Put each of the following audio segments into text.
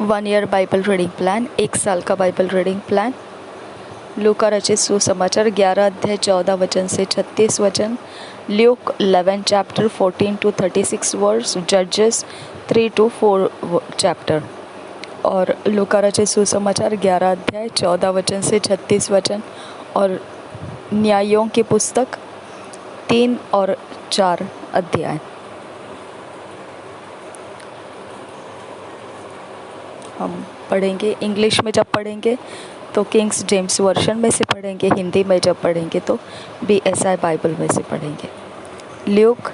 1 year Bible reading plan, 1 साल का Bible reading plan. लूका रचित सुसमाचार 11 अध्याय 14 वचन से 36 वचन, ल्यूक 11 चैप्टर 14 to 36 वर्स, जजेस 3 to 4 चैप्टर। और लूका रचित सुसमाचार 11 अध्याय 14 वचन से 36 वचन और न्यायों की पुस्तक 3 और 4 अध्याय। हम पढ़ेंगे इंग्लिश में, जब पढ़ेंगे तो किंग्स जेम्स वर्शन में से पढ़ेंगे, हिंदी में जब पढ़ेंगे तो BSI बाइबल में से पढ़ेंगे। ल्यूक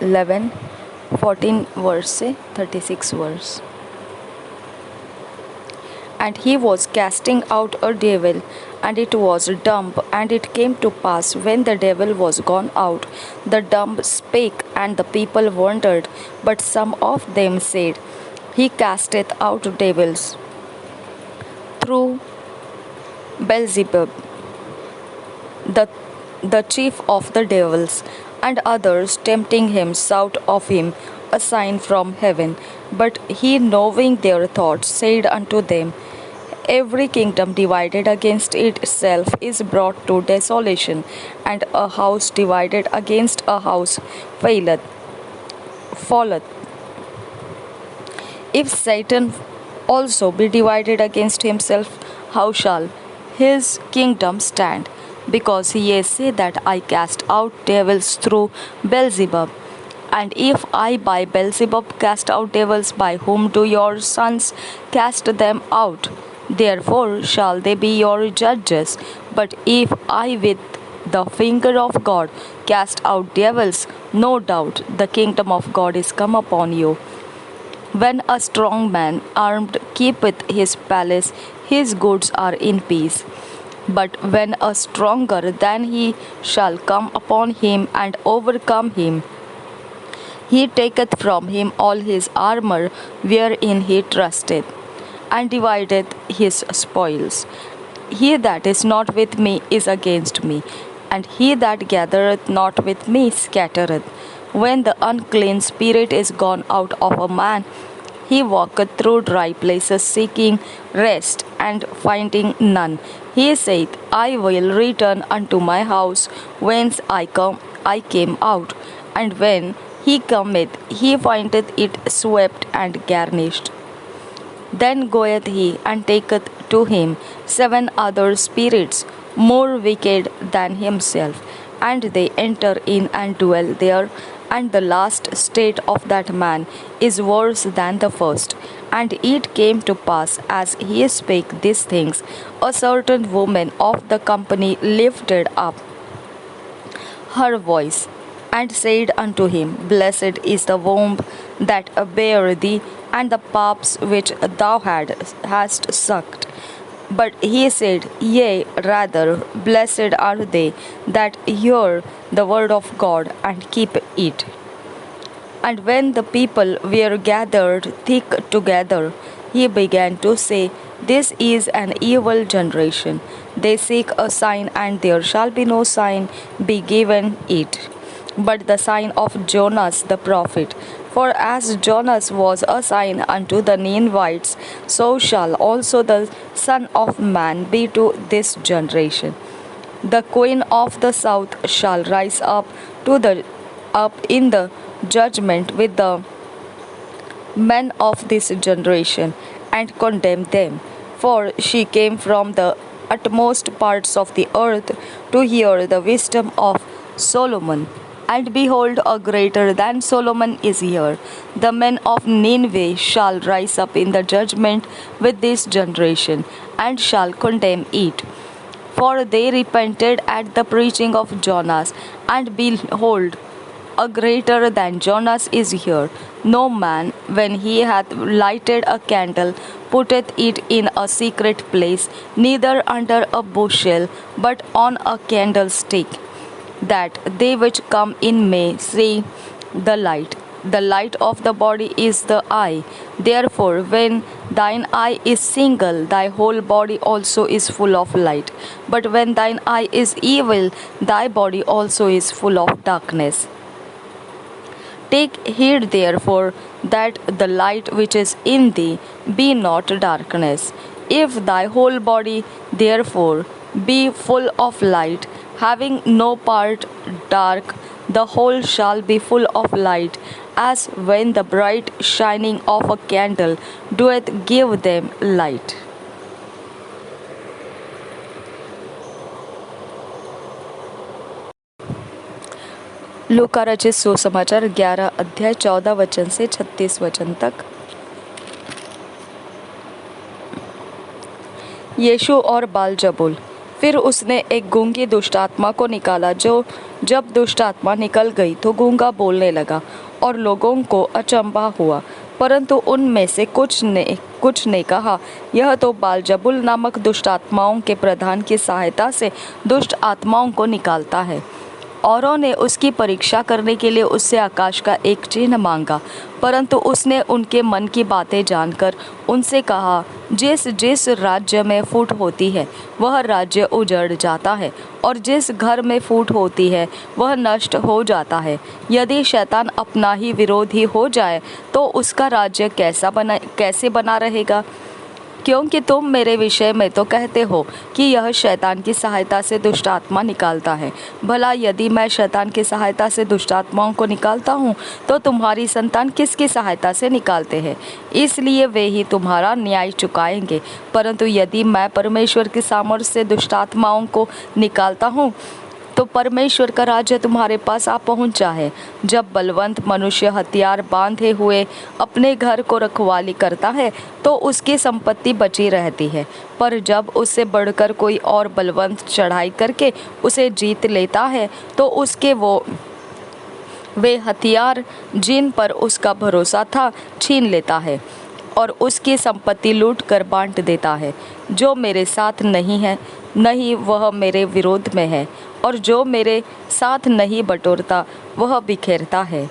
11:14 वर्स से 36 verse. And he was casting out a devil, and it was dumb. And it came to pass, when the devil was gone out, the dumb spake, and the people wondered. But some of them said, He casteth out devils through Beelzebub, the chief of the devils. And others, tempting him, sought of him a sign from heaven. But he, knowing their thoughts, said unto them, Every kingdom divided against itself is brought to desolation, and a house divided against a house falleth. If Satan also be divided against himself, how shall his kingdom stand? Because ye say that I cast out devils through Beelzebub. And if I by Beelzebub cast out devils, by whom do your sons cast them out? Therefore shall they be your judges. But if I with the finger of God cast out devils, no doubt the kingdom of God is come upon you. When a strong man armed keepeth his palace, his goods are in peace. But when a stronger than he shall come upon him and overcome him, he taketh from him all his armor wherein he trusteth, and divideth his spoils. He that is not with me is against me, and he that gathereth not with me scattereth. When the unclean spirit is gone out of a man, he walketh through dry places seeking rest, and finding none, he saith, I will return unto my house whence I came out. And when he cometh, he findeth it swept and garnished. Then goeth he and taketh to him 7 other spirits more wicked than himself, and they enter in and dwell there. And the last state of that man is worse than the first. And it came to pass, as he spake these things, a certain woman of the company lifted up her voice, and said unto him, Blessed is the womb that bare thee, and the paps which thou hast sucked. But he said, Yea, rather, blessed are they that hear the word of God and keep it. And when the people were gathered thick together, he began to say, This is an evil generation. They seek a sign, and there shall be no sign be given it, but the sign of Jonas the prophet. For as Jonas was a sign unto the Ninevites, so shall also the Son of Man be to this generation. The queen of the south shall rise up in the judgment with the men of this generation, and condemn them. For she came from the utmost parts of the earth to hear the wisdom of Solomon. And behold, a greater than Solomon is here. The men of Nineveh shall rise up in the judgment with this generation, and shall condemn it. For they repented at the preaching of Jonas, and behold, a greater than Jonas is here. No man, when he hath lighted a candle, putteth it in a secret place, neither under a bushel, but on a candlestick, that they which come in may see the light. The light of the body is the eye. Therefore, when thine eye is single, thy whole body also is full of light. But when thine eye is evil, thy body also is full of darkness. Take heed therefore that the light which is in thee be not darkness. If thy whole body therefore be full of light, having no part dark, the whole shall be full of light, as when the bright shining of a candle doeth give them light. लूका रचित सुसमाचार 11 अध्याय 14 वचन से 36 वचन तक। यीशु और बालजबूल। फिर उसने एक गूंगी दुष्ट आत्मा को निकाला, जो जब दुष्ट आत्मा निकल गई तो गूंगा बोलने लगा, और लोगों को अचंभा हुआ। परंतु उनमें से कुछ ने कहा, यह तो बालजबूल नामक दुष्ट आत्माओं के प्रधान की सहायता से दुष्ट आत्माओं को निकालता है। औरों ने उसकी परीक्षा करने के लिए उससे आकाश का एक चिन्ह मांगा, परंतु उसने उनके मन की बातें जानकर उनसे कहा, जिस जिस राज्य में फूट होती है वह राज्य उजड़ जाता है, और जिस घर में फूट होती है वह नष्ट हो जाता है। यदि शैतान अपना ही विरोधी हो जाए तो उसका राज्य कैसे बना रहेगा? क्योंकि तुम मेरे विषय में तो कहते हो कि यह शैतान की सहायता से दुष्ट आत्मा निकालता है। भला यदि मैं शैतान की सहायता से दुष्ट आत्माओं को निकालता हूँ, तो तुम्हारी संतान किसकी सहायता से निकालते हैं? इसलिए वे ही तुम्हारा न्याय चुकाएंगे। परंतु यदि मैं परमेश्वर की सामर्थ्य से दुष्ट आत्माओं को निकालता हूँ, तो परमेश्वर का राज्य तुम्हारे पास आ पहुंचा है। जब बलवंत मनुष्य हथियार बांधे हुए अपने घर को रखवाली करता है तो उसकी संपत्ति बची रहती है, पर जब उससे बढ़कर कोई और बलवंत चढ़ाई करके उसे जीत लेता है तो उसके वे हथियार जिन पर उसका भरोसा था छीन लेता है और उसकी संपत्ति लूट कर बांट देता है। जो मेरे साथ नहीं वह मेरे विरोध में है, और जो मेरे साथ नहीं बटोरता वह बिखेरता है।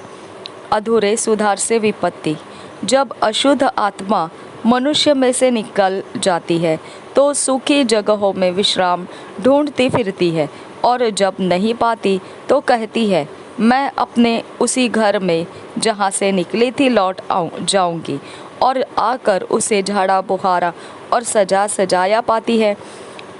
अधूरे सुधार से विपत्ति। जब अशुद्ध आत्मा मनुष्य में से निकल जाती है तो सूखी जगहों में विश्राम ढूंढती फिरती है, और जब नहीं पाती तो कहती है, मैं अपने उसी घर में जहाँ से निकली थी लौट जाऊंगी, और आकर उसे झाड़ा बुहारा और सजाया पाती है।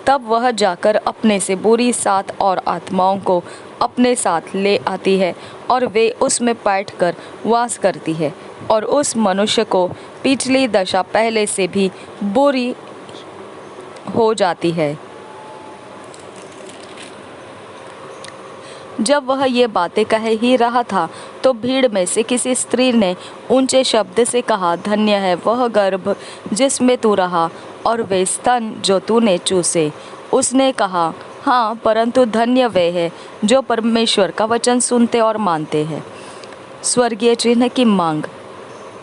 तब वह जाकर अपने से बुरी 7 और आत्माओं को अपने साथ ले आती है, और वे उसमें बैठकर वास करती है, और उस मनुष्य को पिछली दशा पहले से भी बुरी हो जाती है। जब वह ये बातें कह ही रहा था तो भीड़ में से किसी स्त्री ने ऊंचे शब्द से कहा, धन्य है वह गर्भ जिसमें तू रहा और वे स्तन जो तूने चूसे। उसने कहा, हाँ, परंतु धन्य वे है जो परमेश्वर का वचन सुनते और मानते हैं। स्वर्गीय चिन्ह की मांग।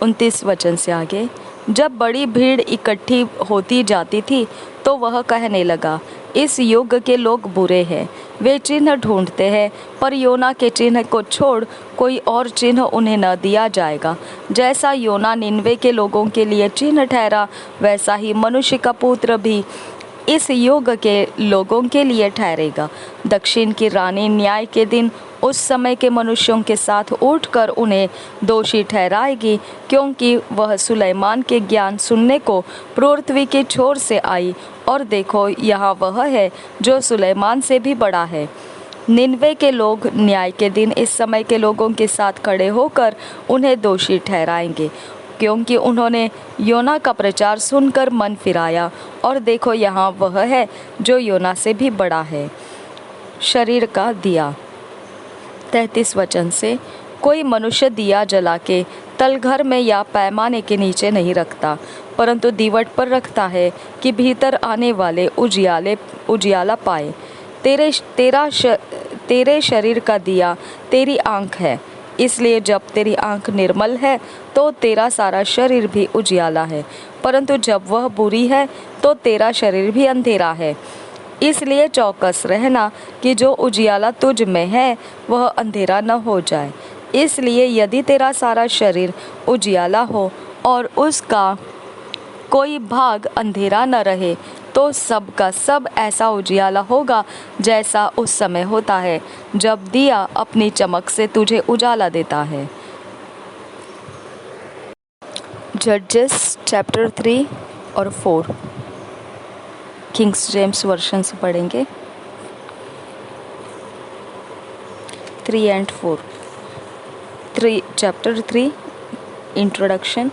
29 वचन से आगे। जब बड़ी भीड़ इकट्ठी होती जाती थी तो वह कहने लगा, इस युग के लोग बुरे हैं, वे चिन्ह ढूंढते हैं, पर योना के चिन्ह को छोड़ कोई और चिन्ह उन्हें न दिया जाएगा। जैसा योना निनवे के लोगों के लिए चिन्ह ठहरा, वैसा ही मनुष्य का पुत्र भी इस युग के लोगों के लिए ठहरेगा। दक्षिण की रानी न्याय के दिन उस समय के मनुष्यों के साथ उठकर उन्हें दोषी ठहराएगी, क्योंकि वह सुलैमान के ज्ञान सुनने को पृथ्वी के छोर से आई, और देखो यहाँ वह है जो सुलैमान से भी बड़ा है। निनवे के लोग न्याय के दिन इस समय के लोगों के साथ खड़े होकर उन्हें दोषी ठहराएंगे, क्योंकि उन्होंने योना का प्रचार सुनकर मन फिराया, और देखो यहाँ वह है जो योना से भी बड़ा है। शरीर का दिया। 33 वचन से। कोई मनुष्य दिया जला के तलघर में या पैमाने के नीचे नहीं रखता, परंतु दीवट पर रखता है कि भीतर आने वाले उजियाला पाए। तेरे शरीर का दिया तेरी आँख है, इसलिए जब तेरी आँख निर्मल है तो तेरा सारा शरीर भी उजियाला है, परंतु जब वह बुरी है तो तेरा शरीर भी अंधेरा है। इसलिए चौकस रहना कि जो उजियाला तुझ में है वह अंधेरा न हो जाए। इसलिए यदि तेरा सारा शरीर उजियाला हो और उसका कोई भाग अंधेरा न रहे, तो सब का सब ऐसा उजियाला होगा जैसा उस समय होता है जब दिया अपनी चमक से तुझे उजाला देता है। जजेस चैप्टर 3 और 4 किंग्स जेम्स वर्शन से पढ़ेंगे 3 and 4. 3 Chapter 3 Introduction.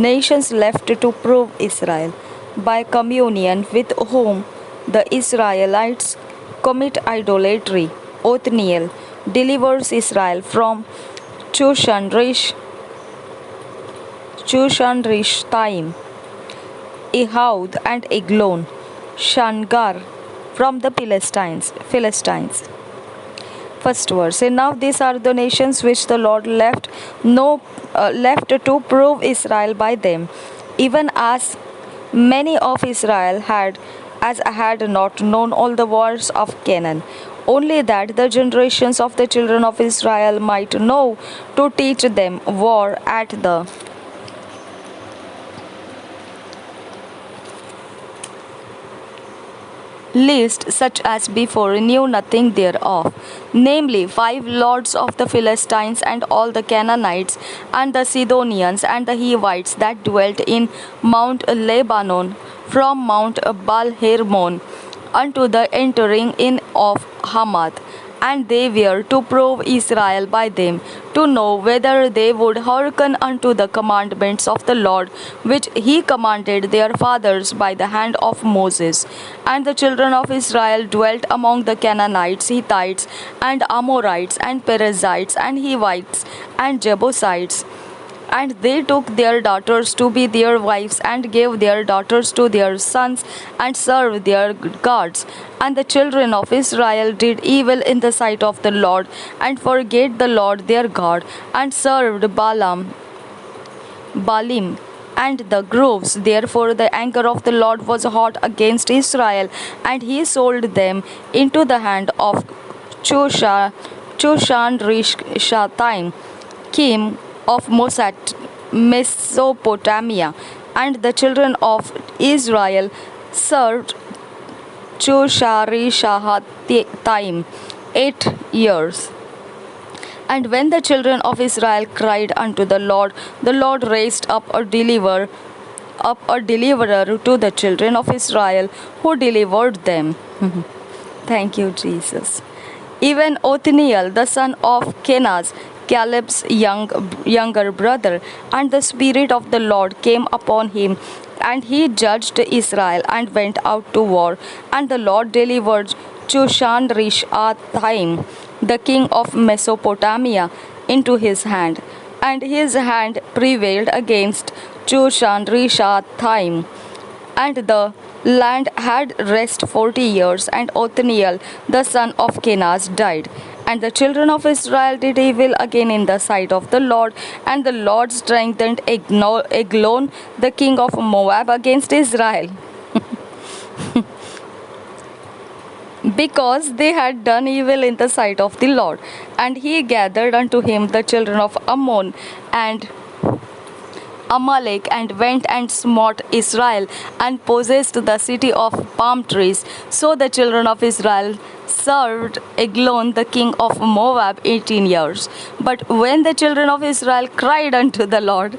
Nations left to prove Israel, by communion with whom the Israelites commit idolatry. Othniel delivers Israel from Chushan-Rishathaim. Ehud and Eglon, Shamgar from the Philistines. First verse. And now these are the nations which the Lord left to prove Israel by them, even as many of Israel had not known all the wars of Canaan, only that the generations of the children of Israel might know, to teach them war at the least, such as before knew nothing thereof, namely 5 lords of the Philistines, and all the Canaanites, and the Sidonians, and the Hivites that dwelt in Mount Lebanon, from Mount Baal-Hermon unto the entering in of Hamath. And they were to prove Israel by them, to know whether they would hearken unto the commandments of the Lord, which he commanded their fathers by the hand of Moses. And the children of Israel dwelt among the Canaanites, Hittites, and Amorites, and Perizzites, and Hivites, and Jebusites. And they took their daughters to be their wives, and gave their daughters to their sons, and served their gods. And the children of Israel did evil in the sight of the Lord, and forget the Lord their God, and served Baalim, and the groves. Therefore the anger of the Lord was hot against Israel, and he sold them into the hand of Chushan-Rishathaim, king of Mesopotamia. And the children of Israel served Chushan-Rishathaim 8 years. And when the children of Israel cried unto the Lord raised up a deliverer to the children of Israel, who delivered them. Thank you, Jesus. Even Othniel, the son of Kenaz, Caleb's younger brother, and the Spirit of the Lord came upon him, and he judged Israel, and went out to war. And the Lord delivered Chushan-Rishathaim, the king of Mesopotamia, into his hand. And his hand prevailed against Chushan-Rishathaim. And the land had rest 40 years, and Othniel, the son of Kenaz, died. And the children of Israel did evil again in the sight of the Lord, and the Lord strengthened Eglon, the king of Moab, against Israel, because they had done evil in the sight of the Lord. And he gathered unto him the children of Ammon and Amalek, and went and smote Israel, and possessed the city of palm trees. So the children of Israel served Eglon, the king of Moab, 18 years. But when the children of Israel cried unto the Lord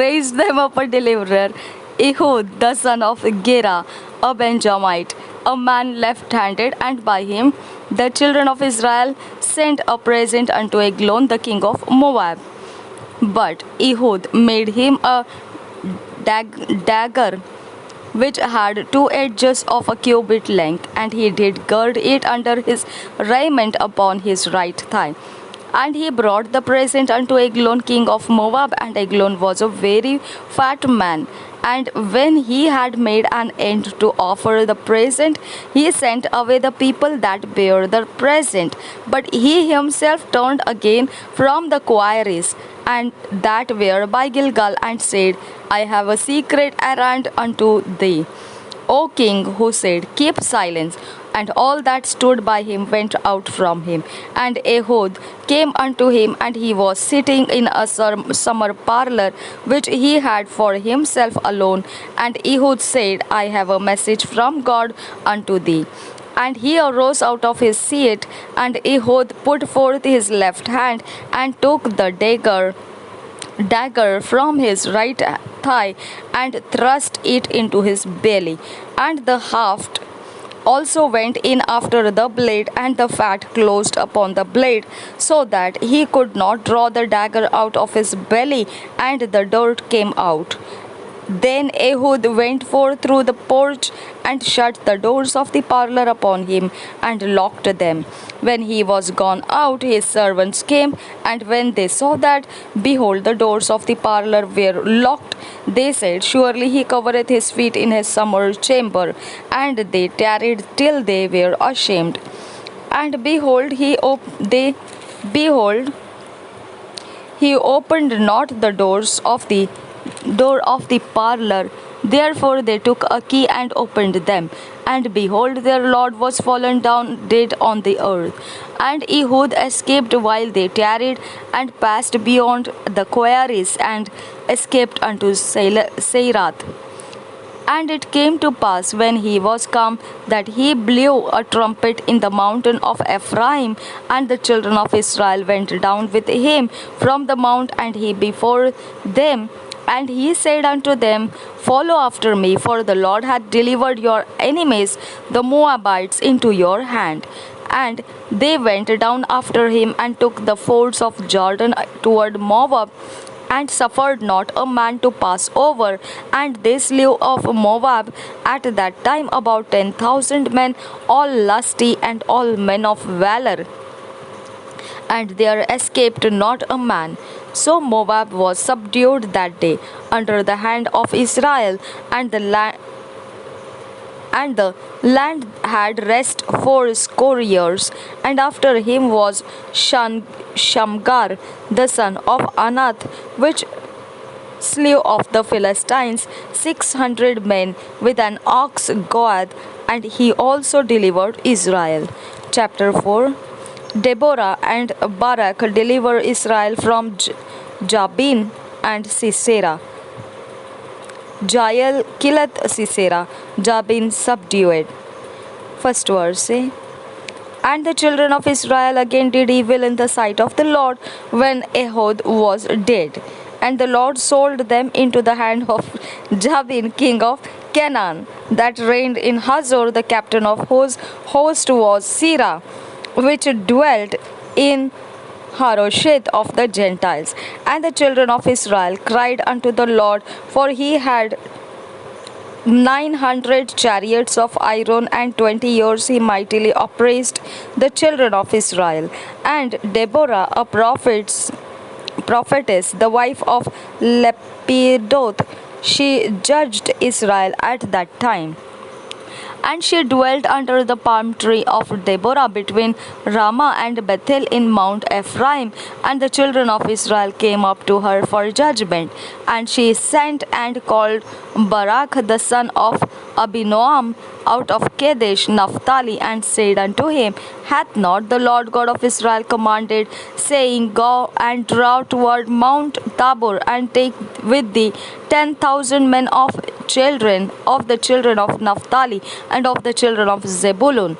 raised them up a deliverer, Ehud, the son of Gera, a Benjamite, a man left-handed. And by him the children of Israel sent a present unto Eglon, the king of Moab. But Ehud made him a dagger which had 2 edges of a cubit length, and he did gird it under his raiment upon his right thigh. And he brought the present unto Eglon, king of Moab, and Eglon was a very fat man. And when he had made an end to offer the present, he sent away the people that bare the present. But he himself turned again from the quarries and that were by Gilgal, and said, I have a secret errand unto thee, O king, who said, Keep silence. And all that stood by him went out from him. And Ehud came unto him, and he was sitting in a summer parlor, which he had for himself alone. And Ehud said, I have a message from God unto thee. And he arose out of his seat, and Ehud put forth his left hand, and took the dagger dagger from his right thigh and thrust it into his belly. And the haft also went in after the blade, and the fat closed upon the blade, so that he could not draw the dagger out of his belly, and the dirt came out. Then Ehud went forth through the porch and shut the doors of the parlor upon him and locked them. When he was gone out, his servants came, and when they saw that, behold, the doors of the parlor were locked, they said, Surely he covereth his feet in his summer chamber. And they tarried till they were ashamed. And behold, behold, he opened not the door of the parlor. Therefore they took a key and opened them. And behold, their Lord was fallen down dead on the earth. And Ehud escaped while they tarried, and passed beyond the quarries, and escaped unto Seirath. And it came to pass, when he was come, that he blew a trumpet in the mountain of Ephraim, and the children of Israel went down with him from the mount, and he before them. And he said unto them, Follow after me, for the Lord hath delivered your enemies, the Moabites, into your hand. And they went down after him, and took the fords of Jordan toward Moab, and suffered not a man to pass over. And they slew of Moab at that time about 10,000 men, all lusty and all men of valor. And there escaped not a man. So Moab was subdued that day under the hand of Israel, and the land had rest 80 years. And after him was Shamgar the son of Anath, which slew of the Philistines 600 men with an ox goad, and he also delivered Israel. Chapter 4. Deborah and Barak deliver Israel from Jabin and Sisera. Jael killeth Sisera, Jabin subdued. First verse. And the children of Israel again did evil in the sight of the Lord when Ehud was dead. And the Lord sold them into the hand of Jabin, king of Canaan, that reigned in Hazor. The captain of whose host was Sirah, which dwelt in Harosheth of the Gentiles. And the children of Israel cried unto the Lord, for he had 900 chariots of iron, and 20 years he mightily oppressed the children of Israel. And Deborah, a prophetess, the wife of Lepidoth, she judged Israel at that time. And she dwelt under the palm tree of Deborah between Ramah and Bethel in Mount Ephraim. And the children of Israel came up to her for judgment. And she sent and called Barak the son of Abinoam out of Kadesh Naphtali, and said unto him, Hath not the Lord God of Israel commanded, saying, Go and draw toward Mount Tabor, and take with thee 10,000 men of the children of Naphtali, and of the children of Zebulun?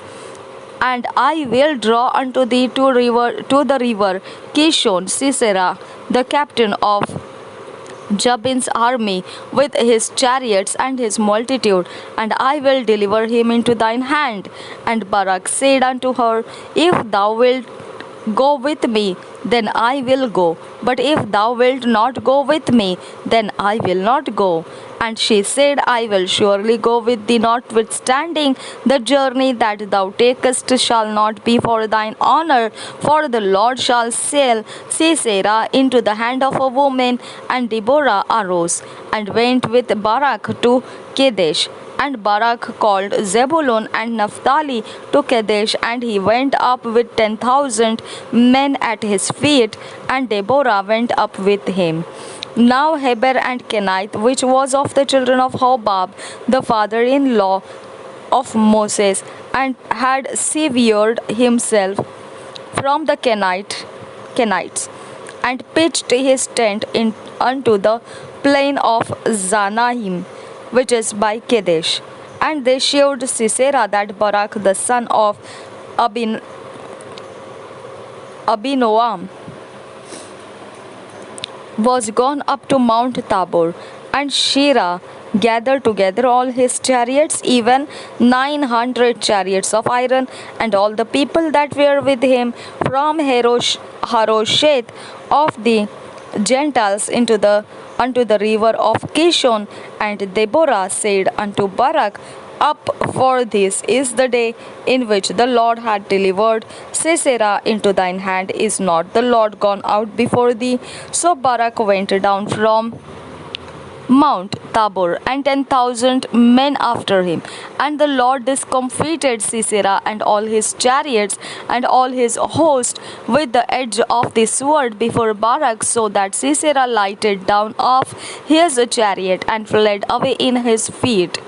And I will draw unto thee to the river Kishon Sisera, the captain of Jabin's army, with his chariots and his multitude, and I will deliver him into thine hand. And Barak said unto her, If thou wilt go with me, then I will go. But if thou wilt not go with me, then I will not go. And she said, I will surely go with thee, notwithstanding the journey that thou takest shall not be for thine honor, for the Lord shall sell Sisera into the hand of a woman. And Deborah arose and went with Barak to Kadesh. And Barak called Zebulun and Naphtali to Kadesh, and he went up with 10,000 men at his feet, and Deborah went up with him. Now Heber and Kenite, which was of the children of Hobab, the father-in-law of Moses, and had severed himself from the Kenites, and pitched his tent unto the plain of Zanaim, which is by Kadesh. And they shewed Sisera that Barak the son of Abinoam was gone up to Mount Tabor, and Shira gathered together all his chariots, even 900 chariots of iron, and all the people that were with him from Harosheth of the Gentiles unto the river of Kishon. And Deborah said unto Barak, Up, for this is the day in which the Lord had delivered Sisera into thine hand. Is not the Lord gone out before thee? So Barak went down from Mount Tabor, and 10,000 men after him. And the Lord discomfited Sisera and all his chariots and all his host with the edge of the sword before Barak, so that Sisera lighted down off his chariot and fled away in his feet.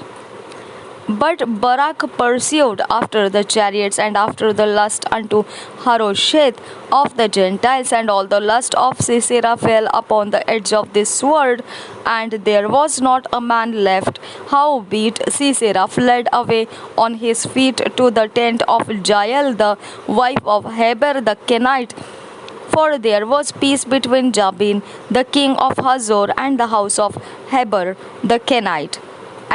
But Barak pursued after the chariots and after the lust unto Harosheth of the Gentiles, and all the lust of Sisera fell upon the edge of the sword, and there was not a man left. Howbeit Sisera fled away on his feet to the tent of Jael, the wife of Heber the Kenite. For there was peace between Jabin, the king of Hazor, and the house of Heber the Kenite.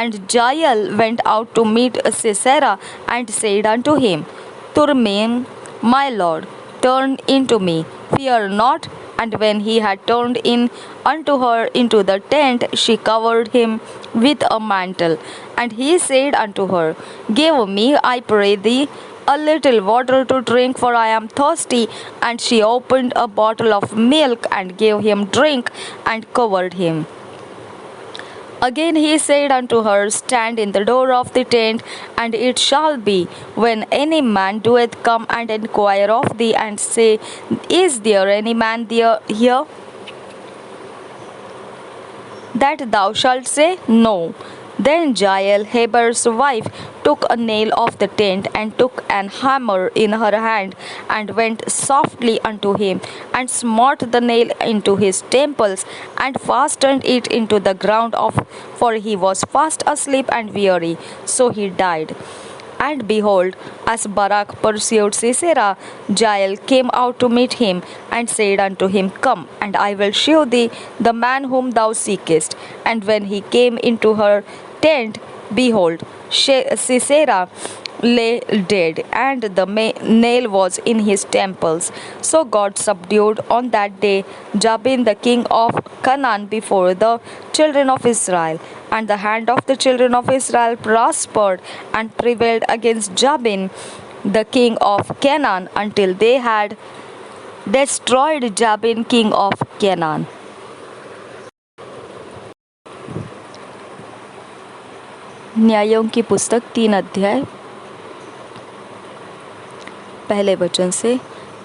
And Jael went out to meet Sisera, and said unto him, Turmaim, my lord, turn into me, fear not. And when he had turned in unto her into the tent, she covered him with a mantle. And he said unto her, Give me, I pray thee, a little water to drink, for I am thirsty. And she opened a bottle of milk, and gave him drink, and covered him. Again he said unto her, Stand in the door of the tent, and it shall be, when any man doeth come and inquire of thee, and say, Is there any man there here? That thou shalt say, No. Then Jael, Heber's wife, took a nail of the tent, and took an hammer in her hand, and went softly unto him, and smote the nail into his temples, and fastened it into the ground for he was fast asleep and weary. So he died. And behold, as Barak pursued Sisera, Jael came out to meet him, and said unto him, Come, and I will shew thee the man whom thou seekest. And when he came into her tent, behold, Sisera lay dead, and the nail was in his temples. So God subdued on that day Jabin the king of Canaan before the children of Israel. And the hand of the children of Israel prospered and prevailed against Jabin the king of Canaan, until they had destroyed Jabin king of Canaan. न्यायों की पुस्तक 3 अध्याय पहले वचन से।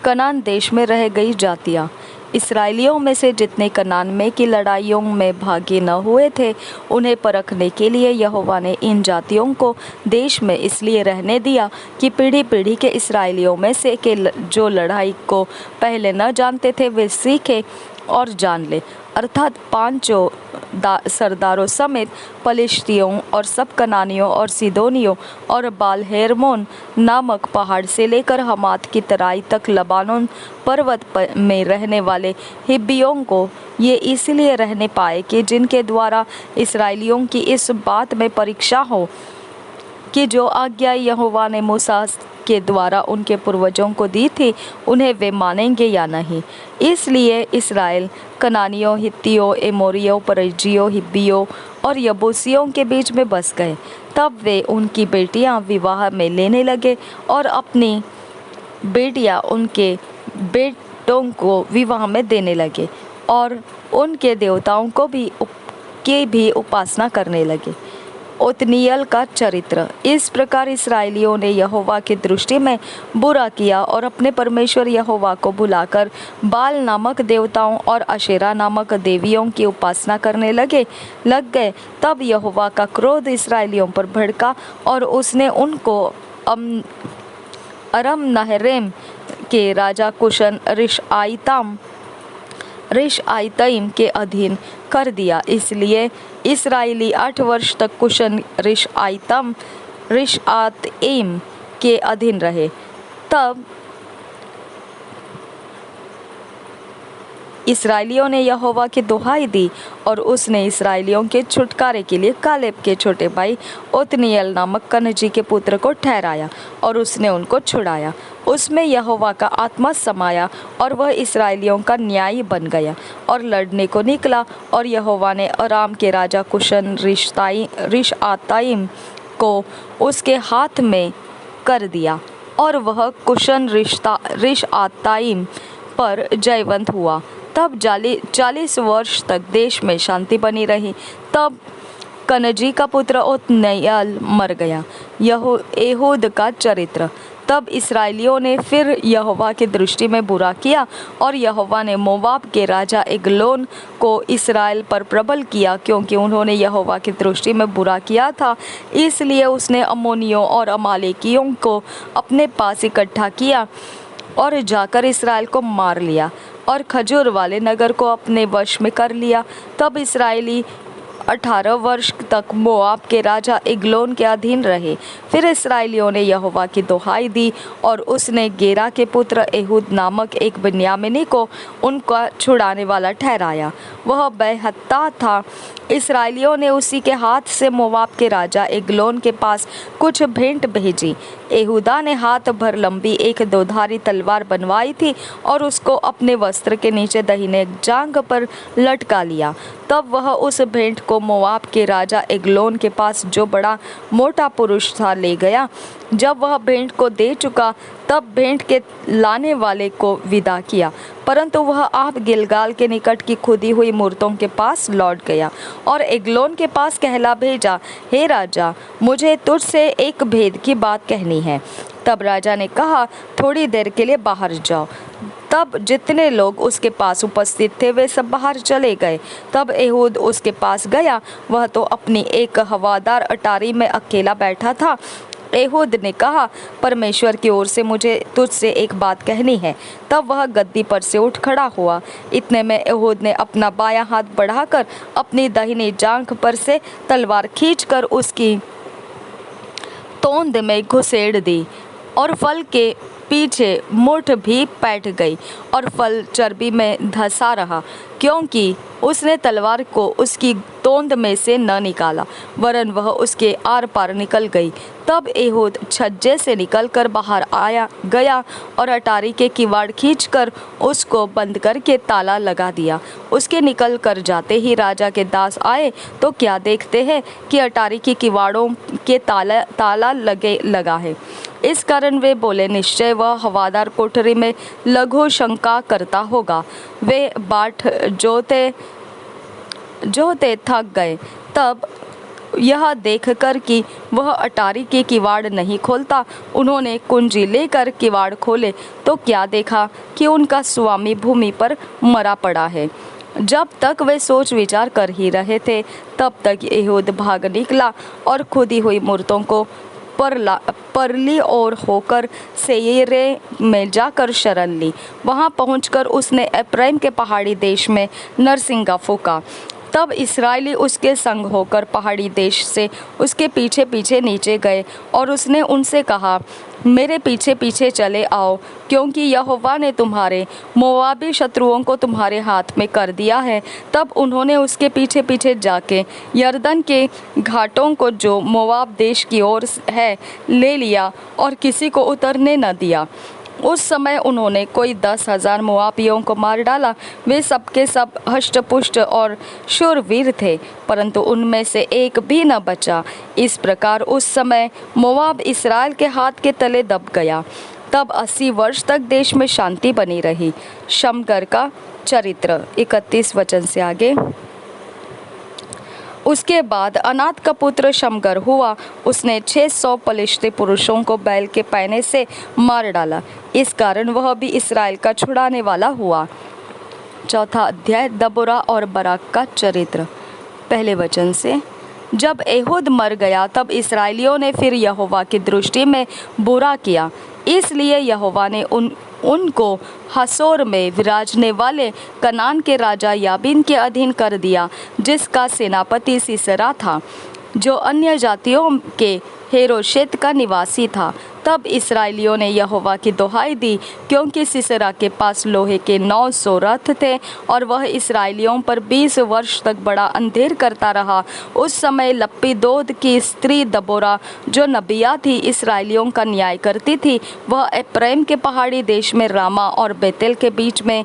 कनान देश में रह गई जातियाँ। इसराइलियों में से जितने कनान में की लड़ाइयों में भागी न हुए थे, उन्हें परखने के लिए यहोवा ने इन जातियों को देश में इसलिए रहने दिया कि पीढ़ी पीढ़ी के इसराइलियों में से के जो लड़ाई को पहले न जानते थे वे सीखें और जान ले, अर्थात पांचों सरदारों समेत पलिश्तियों और सब कनानियों और सिदोनियों और बाल हेरमोन नामक पहाड़ से लेकर हमात की तराई तक लबानोन पर्वत में रहने वाले हिब्बियों को ये इसलिए रहने पाए कि जिनके द्वारा इसराइलियों की इस बात में परीक्षा हो कि जो आज्ञा यहोवा ने मूसा के द्वारा उनके पूर्वजों को दी थी उन्हें वे मानेंगे या नहीं। इसलिए इसराइल कनानियों, हित्तियों, एमोरियों, परिज्जियों, हिब्बियों और यबूसियों के बीच में बस गए। तब वे उनकी बेटियां विवाह में लेने लगे और अपनी बेटियां उनके बेटों को विवाह में देने लगे और उनके देवताओं को भी उपासना करने लगे। ओतनियल का चरित्र। इस प्रकार इसराइलियों ने यहोवा की दृष्टि में बुरा किया और अपने परमेश्वर यहोवा को भुलाकर बाल नामक देवताओं और अशेरा नामक देवियों की उपासना करने लग गए। तब यहोवा का क्रोध इसराइलियों पर भड़का और उसने उनको अरम नहरेम के राजा कुशन रिशआइताइम के अधीन कर दिया। इसलिए इसराइली 8 वर्ष तक कुशन रिशआइताइम के अधीन रहे। तब इसराइलियों ने यहोवा की दुहाई दी और उसने इसराइलियों के छुटकारे के लिए कालेब के छोटे भाई ओत्नीएल नामक कनजी के पुत्र को ठहराया और उसने उनको छुड़ाया। उसमें यहोवा का आत्मा समाया और वह इसराइलियों का न्यायी बन गया और लड़ने को निकला। और यहोवा ने अराम के राजा कुशन रिशआताइम को उसके हाथ में कर दिया और वह कुशन रिशआताइम पर जयवंत हुआ। तब 40 वर्ष तक देश में शांति बनी रही। तब कनजी का पुत्र ओत्नीएल मर गया। एहूद का चरित्र। तब इसराइलियों ने फिर यहोवा की दृष्टि में बुरा किया और यहोवा ने मोवाब के राजा एग्लोन को इसराइल पर प्रबल किया, क्योंकि उन्होंने यहोवा की दृष्टि में बुरा किया था। इसलिए उसने अम्मोनियों और अमालेकियों को अपने पास इकट्ठा किया और जाकर इसराइल को मार लिया और खजूर वाले नगर को अपने वश में कर लिया। तब इसराइली 18 वर्ष तक मोआब के राजा एग्लोन के अधीन रहे। फिर इसराइलियों ने यहोवा की दुहाई दी और उसने गेरा के पुत्र एहूद नामक एक बिन्यामीनी को उनका छुड़ाने वाला ठहराया। वह बेहत्ता था। इसराइलियों ने उसी के हाथ से मोआब के राजा एग्लोन के पास कुछ भेंट भेजी। एहूदा ने हाथ भर लंबी एक दोधारी तलवार बनवाई थी और उसको अपने वस्त्र के नीचे दाहिने जांघ पर लटका लिया। तब वह उस भेंट को मोआब के राजा एग्लोन के पास, जो बड़ा मोटा पुरुष था, ले गया। जब वह भेंट को दे चुका तब भेंट के लाने वाले को विदा किया, परंतु वह आप गिलगाल के निकट की खुदी हुई मूर्तों के पास लौट गया और एग्लोन के पास कहला भेजा, हे राजा, मुझे तुझसे एक भेद की बात कहनी है। तब राजा ने कहा, थोड़ी देर के लिए बाहर जाओ। तब जितने लोग उसके पास उपस्थित थे वे सब बाहर चले गए। तब एहूद उसके पास गया। वह तो अपनी एक हवादार अटारी में अकेला बैठा था। एहूद ने कहा, परमेश्वर की ओर से मुझे तुझसे एक बात कहनी है। तब वह गद्दी पर से उठ खड़ा हुआ। इतने में एहूद ने अपना बायां हाथ बढ़ाकर अपनी दाहिनी जांघ पर से तलवार खींचकर उसकी तोंद में घुसेड़ दी और फल के पीछे मुठ भी पैठ गई और फल चर्बी में धंसा रहा, क्योंकि उसने तलवार को उसकी तोंद में से न निकाला, वरन वह उसके आर पार निकल गई। तब एहूद छज्जे से निकलकर बाहर गया और अटारी के किवाड़ खींचकर उसको बंद करके ताला लगा दिया। उसके निकल कर जाते ही राजा के दास आए तो क्या देखते हैं कि अटारी के किवाड़ों के ताला लगा है। इस कारण वे बोले, निश्चय वह हवादार कोठरी में लघु शंका करता होगा। वे बाट जोते थक गए। तब यह देखकर कि वह अटारी के किवाड़ नहीं खोलता, उन्होंने कुंजी लेकर किवाड़ खोले तो क्या देखा कि उनका स्वामी भूमि पर मरा पड़ा है। जब तक वे सोच विचार कर ही रहे थे तब तक एहूद भाग निकला और खुदी हुई मूर्तों को परली ओर होकर सेयरे में जाकर शरण ली। वहां पहुंचकर उसने एप्रैम के पहाड़ी देश में नरसिंगा फूका। तब इस्राएली उसके संग होकर पहाड़ी देश से उसके पीछे पीछे नीचे गए और उसने उनसे कहा, मेरे पीछे पीछे चले आओ, क्योंकि यहोवा ने तुम्हारे मोआबी शत्रुओं को तुम्हारे हाथ में कर दिया है। तब उन्होंने उसके पीछे पीछे जाके यरदन के घाटों को जो मोआब देश की ओर है ले लिया और किसी को उतरने न दिया। उस समय उन्होंने कोई 10,000 मोआबियों को मार डाला। वे सबके सब हष्टपुष्ट और शूरवीर थे, परंतु उनमें से एक भी न बचा। इस प्रकार उस समय मोआब इस्राएल के हाथ के तले दब गया। तब 80 वर्ष तक देश में शांति बनी रही। शमगर का चरित्र 31 वचन से आगे। उसके बाद अनात का पुत्र शमगर हुआ। उसने 600 पलिश्ती पुरुषों को बैल के पैने से मार डाला। इस कारण वह भी इस्राएल का छुड़ाने वाला हुआ। चौथा अध्याय, दबोरा और बराक का चरित्र। पहले वचन से। जब एहूद मर गया तब इस्राएलियों ने फिर यहोवा की दृष्टि में बुरा किया, इसलिए यहोवा ने उनको हसोर में विराजने वाले कनान के राजा याबीन के अधीन कर दिया, जिसका सेनापति सीसरा था। जो अन्य जातियों के हेरोशेत का निवासी था। तब इस्राएलियों ने यहोवा की दोहाई दी, क्योंकि सीसरा के पास लोहे के 900 रथ थे और वह इस्राएलियों पर 20 वर्ष तक बड़ा अंधेर करता रहा। उस समय लप्पीदोद की स्त्री दबोरा, जो नबिया थी, इस्राएलियों का न्याय करती थी। वह एप्रैम के पहाड़ी देश में रामा और बेतेल के बीच में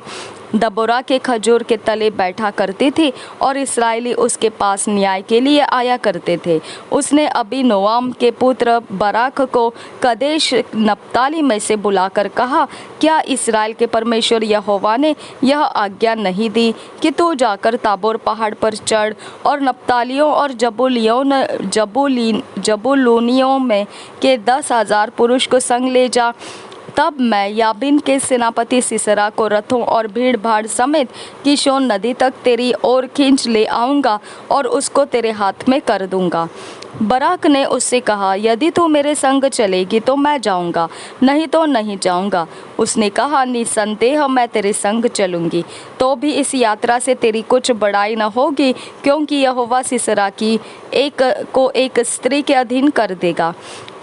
दबोरा के खजूर के तले बैठा करती थी और इस्राएली उसके पास न्याय के लिए आया करते थे। उसने अबीनोआम के पुत्र बराक को कदेश नप्ताली में से बुलाकर कहा, क्या इस्राएल के परमेश्वर यहोवा ने यह आज्ञा नहीं दी कि तू जाकर ताबोर पहाड़ पर चढ़ और नप्तालियों और जबूलूनियों में के 10,000 पुरुष को संग ले जा। तब मैं याबीन के सेनापति सीसरा को रथों और भीड़ भाड़ समेत किशोन नदी तक तेरी ओर खींच ले आऊँगा और उसको तेरे हाथ में कर दूँगा। बराक ने उससे कहा, यदि तू मेरे संग चलेगी तो मैं जाऊँगा, नहीं तो नहीं जाऊँगा। उसने कहा, निसंदेह मैं तेरे संग चलूँगी, तो भी इस यात्रा से तेरी कुछ बड़ाई न होगी, क्योंकि यहोवा सीसरा की एक स्त्री के अधीन कर देगा।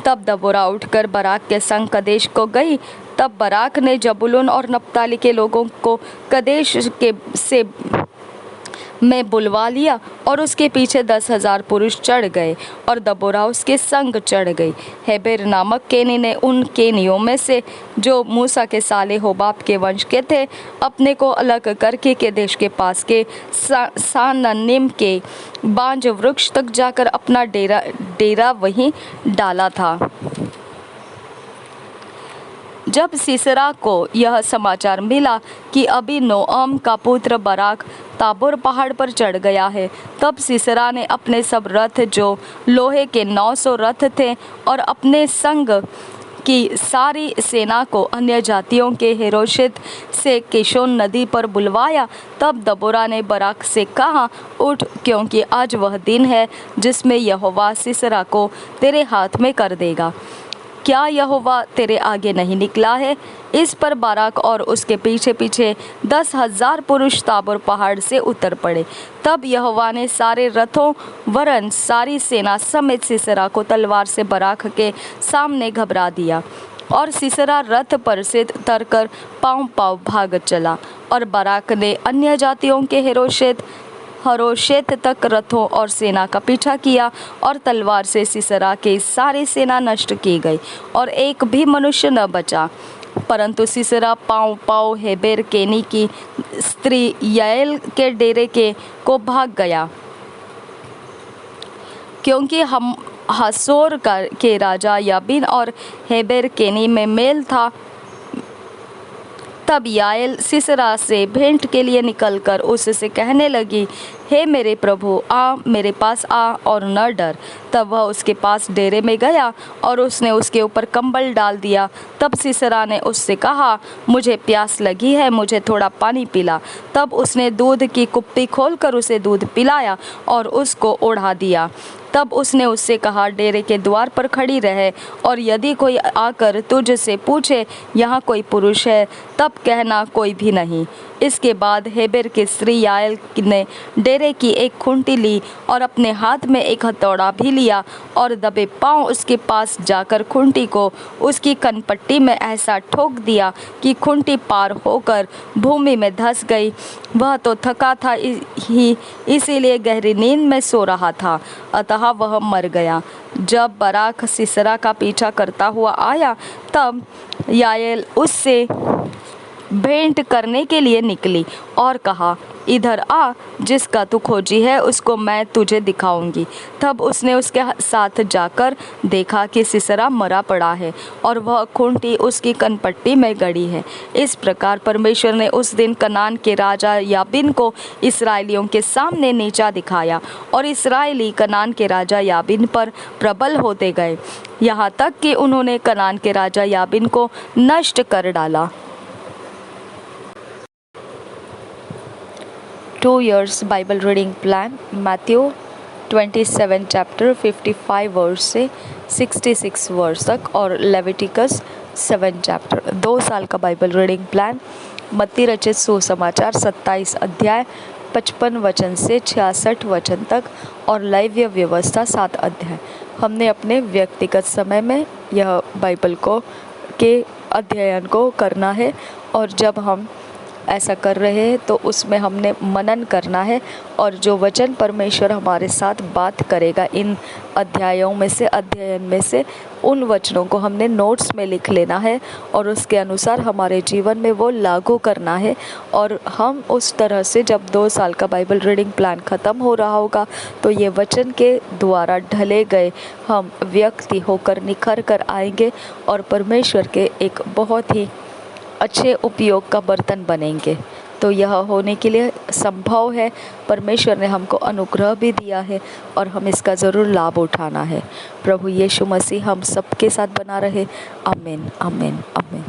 तब दबोरा उठकर बराक के संग कदेश को गई। तब बराक ने जबूलून और नप्ताली के लोगों को कदेश में बुलवा लिया और उसके पीछे 10,000 पुरुष चढ़ गए और दबोरा उसके संग चढ़ गई। हेबेर नामक केनी ने उन केनियों में से जो मूसा के साले होबाब के वंश के थे अपने को अलग करके के देश के पास के सानन्निम के बांज वृक्ष तक जाकर अपना डेरा वहीं डाला था। जब सीसरा को यह समाचार मिला कि अबीनोअम का पुत्र बराक ताबोर पहाड़ पर चढ़ गया है, तब सीसरा ने अपने सब रथ, जो लोहे के 900 रथ थे, और अपने संग की सारी सेना को अन्य जातियों के हेरोशेत से किशोन नदी पर बुलवाया। तब दबोरा ने बराक से कहा, उठ, क्योंकि आज वह दिन है जिसमें यहोवा सीसरा को तेरे हाथ में कर देगा। क्या यहोवा तेरे आगे नहीं निकला है? इस पर बाराक और उसके पीछे पीछे 10,000 पुरुष ताबोर पहाड़ से उतर पड़े। तब यहोवा ने सारे रथों वरन सारी सेना समेत सीसरा को तलवार से बराक के सामने घबरा दिया, और सीसरा रथ पर से उतरकर पाँव पाँव भाग चला। और बराक ने अन्य जातियों के हरोशेत तक रथों और सेना का पीछा किया, और तलवार से सीसरा की सारी सेना नष्ट की गई और एक भी मनुष्य न बचा। परंतु सीसरा पाँव पाँव हेबेर केनी की स्त्री याएल के डेरे को भाग गया, क्योंकि हम हासोर के राजा याबीन और हेबेर केनी में मेल था। तब याएल सीसरा से भेंट के लिए निकलकर उससे कहने लगी, हे मेरे प्रभु, आ मेरे पास आ और न डर। तब वह उसके पास डेरे में गया और उसने उसके ऊपर कंबल डाल दिया। तब सीसरा ने उससे कहा, मुझे प्यास लगी है, मुझे थोड़ा पानी पिला। तब उसने दूध की कुप्पी खोलकर उसे दूध पिलाया और उसको ओढ़ा दिया। तब उसने उससे कहा, डेरे के द्वार पर खड़ी रहे, और यदि कोई आकर तुझसे पूछे, यहाँ कोई पुरुष है, तब कहना, कोई भी नहीं। इसके बाद हेबेर की स्त्री याएल ने डेरे की एक खूंटी ली और अपने हाथ में एक हथौड़ा भी लिया, और दबे पांव उसके पास जाकर खूंटी को उसकी कनपट्टी में ऐसा ठोक दिया कि खूंटी पार होकर भूमि में धंस गई। वह तो थका था ही, इसीलिए गहरी नींद में सो रहा था, अतः वह मर गया। जब बराक सीसरा का पीछा करता हुआ आया, तब याएल उससे भेंट करने के लिए निकली और कहा, इधर आ, जिसका तू खोजी है उसको मैं तुझे दिखाऊंगी। तब उसने उसके साथ जाकर देखा कि सीसरा मरा पड़ा है और वह खूंटी उसकी कनपट्टी में गड़ी है। इस प्रकार परमेश्वर ने उस दिन कनान के राजा याबीन को इसराइलियों के सामने नीचा दिखाया, और इसराइली कनान के राजा याबीन पर प्रबल होते गए, यहाँ तक कि उन्होंने कनान के राजा याबीन को नष्ट कर डाला। 2 years Bible reading plan, Matthew 27 chapter 55 verse से 66 वर्स तक, और लेविटिकस 7 चैप्टर। 2 साल का बाइबल रीडिंग प्लान, मत्ती रचित सुसमाचार 27 अध्याय 55 वचन से 66 वचन तक और लाइव्य व्यवस्था 7 अध्याय। हमने अपने व्यक्तिगत समय में यह बाइबल के अध्ययन को करना है, और जब हम ऐसा कर रहे हैं तो उसमें हमने मनन करना है, और जो वचन परमेश्वर हमारे साथ बात करेगा इन अध्यायों में से, अध्ययन में से, उन वचनों को हमने नोट्स में लिख लेना है और उसके अनुसार हमारे जीवन में वो लागू करना है। और हम उस तरह से जब 2 साल का बाइबल रीडिंग प्लान ख़त्म हो रहा होगा तो ये वचन के द्वारा ढले गए हम व्यक्ति होकर निखर कर आएंगे और परमेश्वर के एक बहुत ही अच्छे उपयोग का बर्तन बनेंगे। तो यह होने के लिए संभव है, परमेश्वर ने हमको अनुग्रह भी दिया है और हम इसका ज़रूर लाभ उठाना है। प्रभु यीशु मसीह हम सबके साथ बना रहे। आमीन, आमीन, आमीन।